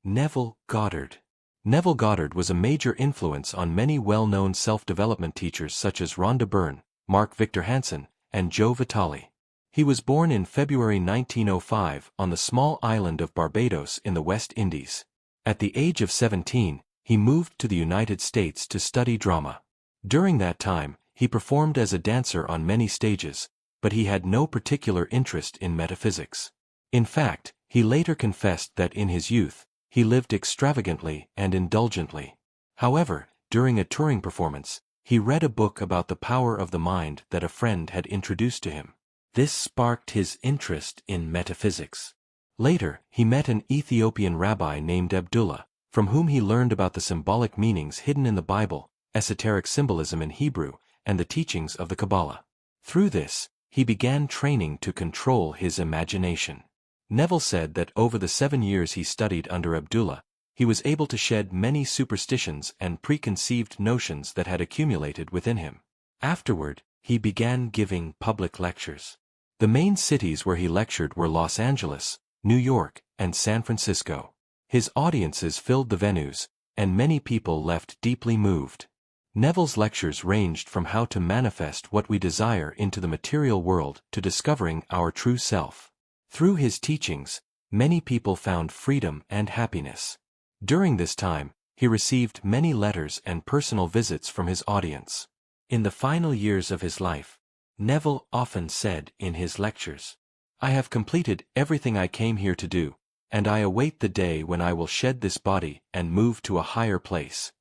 Neville Goddard. Neville Goddard was a major influence on many well-known self-development teachers such as Rhonda Byrne, Mark Victor Hansen, and Joe Vitale. He was born in February 1905 on the small island of Barbados in the West Indies. At the age of 17, he moved to the United States to study drama. During that time, he performed as a dancer on many stages, but he had no particular interest in metaphysics. In fact, he later confessed that in his youth, he lived extravagantly and indulgently. However, during a touring performance, he read a book about the power of the mind that a friend had introduced to him. This sparked his interest in metaphysics. Later, he met an Ethiopian rabbi named Abdullah, from whom he learned about the symbolic meanings hidden in the Bible, esoteric symbolism in Hebrew, and the teachings of the Kabbalah. Through this, he began training to control his imagination. Neville said that over the 7 years he studied under Abdullah, he was able to shed many superstitions and preconceived notions that had accumulated within him. Afterward, he began giving public lectures. The main cities where he lectured were Los Angeles, New York, and San Francisco. His audiences filled the venues, and many people left deeply moved. Neville's lectures ranged from how to manifest what we desire into the material world to discovering our true self. Through his teachings, many people found freedom and happiness. During this time, he received many letters and personal visits from his audience. In the final years of his life, Neville often said in his lectures, "I have completed everything I came here to do, and I await the day when I will shed this body and move to a higher place."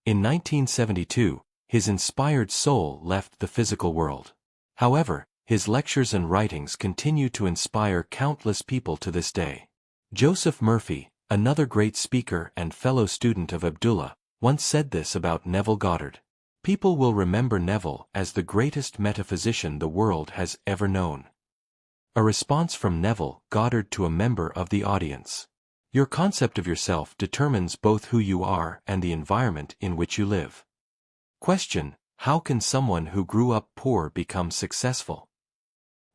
In 1972, his inspired soul left the physical world. However, his lectures and writings continue to inspire countless people to this day. Joseph Murphy, another great speaker and fellow student of Abdullah, once said this about Neville Goddard: "People will remember Neville as the greatest metaphysician the world has ever known." A response from Neville Goddard to a member of the audience. Your concept of yourself determines both who you are and the environment in which you live. Question: how can someone who grew up poor become successful?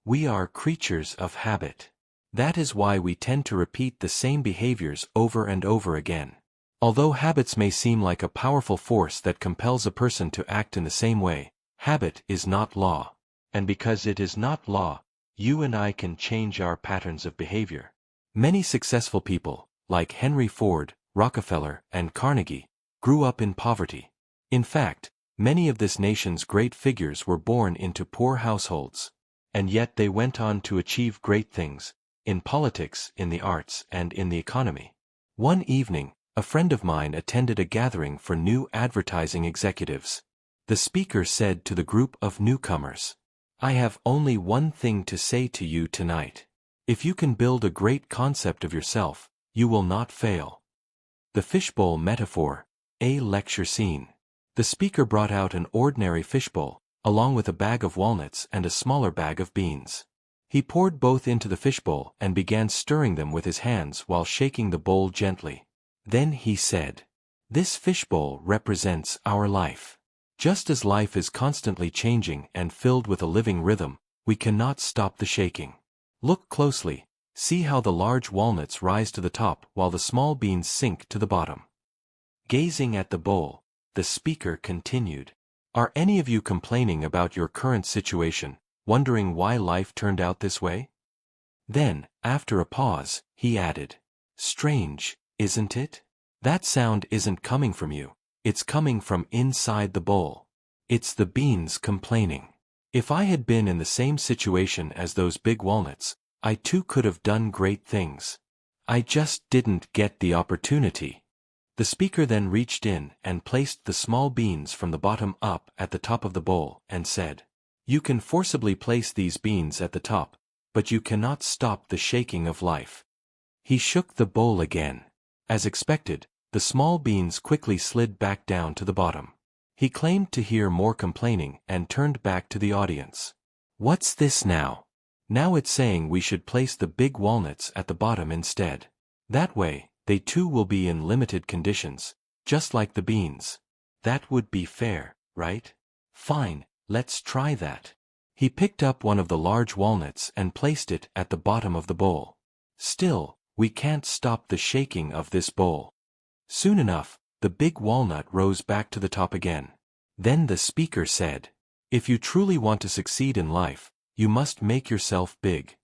We are creatures of habit. That is why we tend to repeat the same behaviors over and over again. Although habits may seem like a powerful force that compels a person to act in the same way, habit is not law. And because it is not law, you and I can change our patterns of behavior. Many successful people, like Henry Ford, Rockefeller, and Carnegie, grew up in poverty. In fact, many of this nation's great figures were born into poor households. And yet they went on to achieve great things, in politics, in the arts, and in the economy. One evening, a friend of mine attended a gathering for new advertising executives. The speaker said to the group of newcomers, "I have only one thing to say to you tonight. If you can build a great concept of yourself, you will not fail." The fishbowl metaphor, a lecture scene. The speaker brought out an ordinary fishbowl, along with a bag of walnuts and a smaller bag of beans. He poured both into the fishbowl and began stirring them with his hands while shaking the bowl gently. Then he said, "This fishbowl represents our life. Just as life is constantly changing and filled with a living rhythm, we cannot stop the shaking. Look closely, see how the large walnuts rise to the top while the small beans sink to the bottom." Gazing at the bowl, the speaker continued, "Are any of you complaining about your current situation, wondering why life turned out this way?" Then, after a pause, he added, "Strange, isn't it? That sound isn't coming from you, it's coming from inside the bowl. It's the beans complaining. If I had been in the same situation as those big walnuts, I too could have done great things. I just didn't get the opportunity." The speaker then reached in and placed the small beans from the bottom up at the top of the bowl and said, "You can forcibly place these beans at the top, but you cannot stop the shaking of life." He shook the bowl again. As expected, the small beans quickly slid back down to the bottom. He claimed to hear more complaining and turned back to the audience. "What's this now? Now it's saying we should place the big walnuts at the bottom instead. That way, they too will be in limited conditions, just like the beans. That would be fair, right? Fine, let's try that." He picked up one of the large walnuts and placed it at the bottom of the bowl. Still, We can't stop the shaking of this bowl. Soon enough, the big walnut rose back to the top again. Then the speaker said, "If you truly want to succeed in life, you must make yourself big."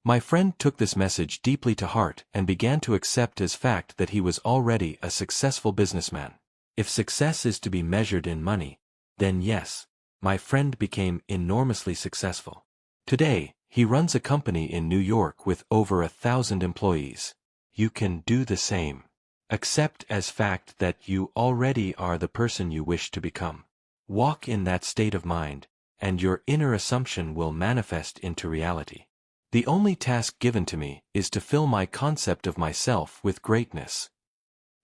My friend took this message deeply to heart and began to accept as fact that he was already a successful businessman. If success is to be measured in money, then yes, my friend became enormously successful. Today, he runs a company in New York with over 1,000 employees. You can do the same. Accept as fact that you already are the person you wish to become. Walk in that state of mind, and your inner assumption will manifest into reality. The only task given to me is to fill my concept of myself with greatness.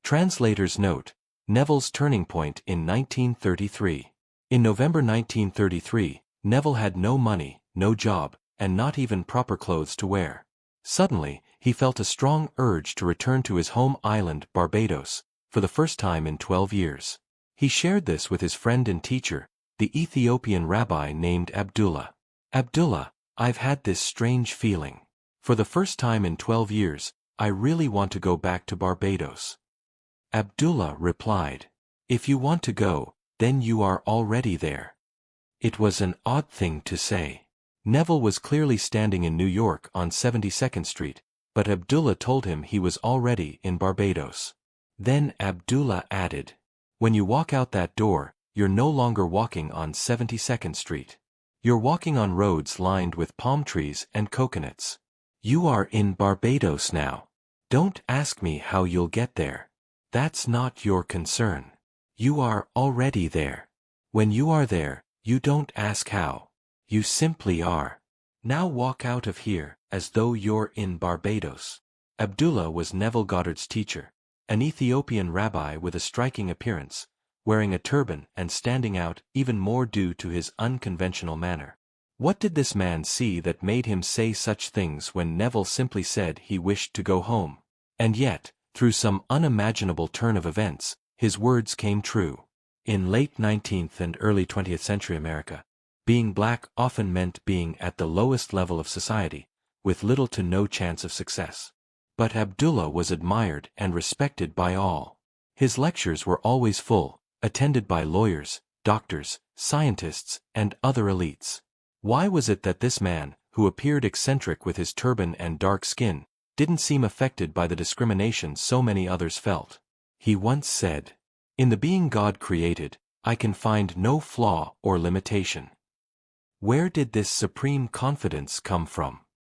Translator's note: Neville's turning point in 1933. In November 1933, Neville had no money, no job, and not even proper clothes to wear. Suddenly, he felt a strong urge to return to his home island, Barbados, for the first time in 12 years. He shared this with his friend and teacher, the Ethiopian rabbi named Abdullah. "Abdullah, I've had this strange feeling. For the first time in 12 years, I really want to go back to Barbados." Abdullah replied, "If you want to go, then you are already there." It was an odd thing to say. Neville was clearly standing in New York on 72nd Street, but Abdullah told him he was already in Barbados. Then Abdullah added, "When you walk out that door, you're no longer walking on 72nd Street. You're walking on roads lined with palm trees and coconuts. You are in Barbados now. Don't ask me how you'll get there. That's not your concern. You are already there. When you are there, you don't ask how. You simply are. Now walk out of here as though you're in Barbados." Abdullah was Neville Goddard's teacher, an Ethiopian rabbi with a striking appearance, wearing a turban and standing out even more due to his unconventional manner. What did this man see that made him say such things when Neville simply said he wished to go home? And yet, through some unimaginable turn of events, his words came true. In late 19th and early 20th century America, being black often meant being at the lowest level of society, with little to no chance of success. But Abdullah was admired and respected by all. His lectures were always full, attended by lawyers, doctors, scientists, and other elites. Why was it that this man, who appeared eccentric with his turban and dark skin, didn't seem affected by the discrimination so many others felt? He once said, "In the being God created, I can find no flaw or limitation." Where did this supreme confidence come from?